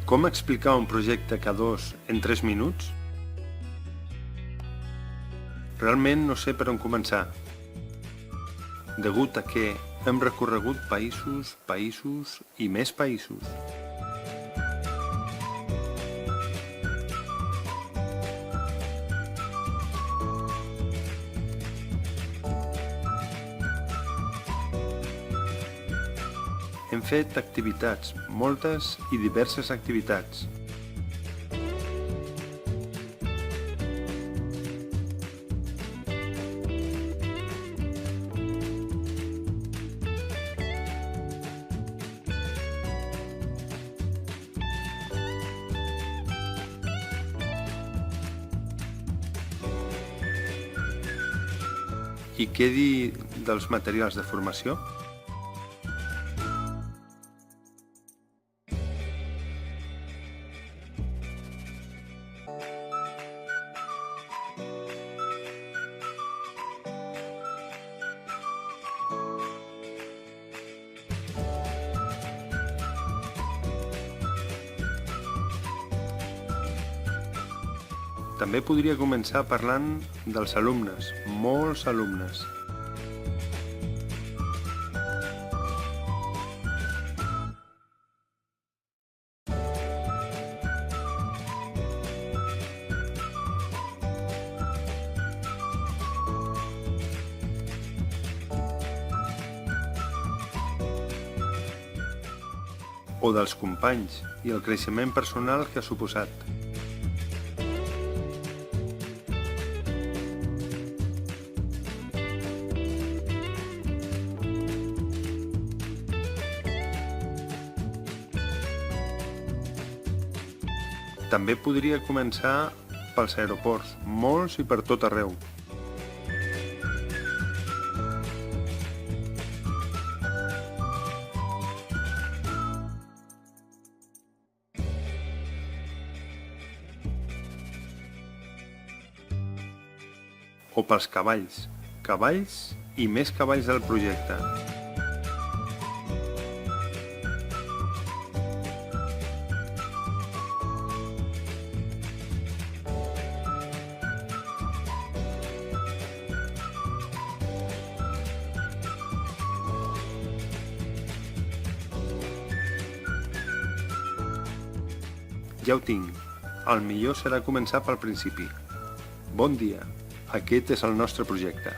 Com explicar un projecte K2 en 3 minuts? Realment no sé per on començar, degut a que hem recorregut països i més països. Hem fet activitats, moltes i diverses activitats. I què dir dels materials de formació? També podria començar parlant dels alumnes, molts alumnes. O dels companys i el creixement personal que ha suposat. També podria començar pels aeroports, molts i per tot arreu. O pels cavalls i més cavalls del projecte. Ja ho tinc, el millor serà començar pel principi. Bon dia, aquest és el nostre projecte.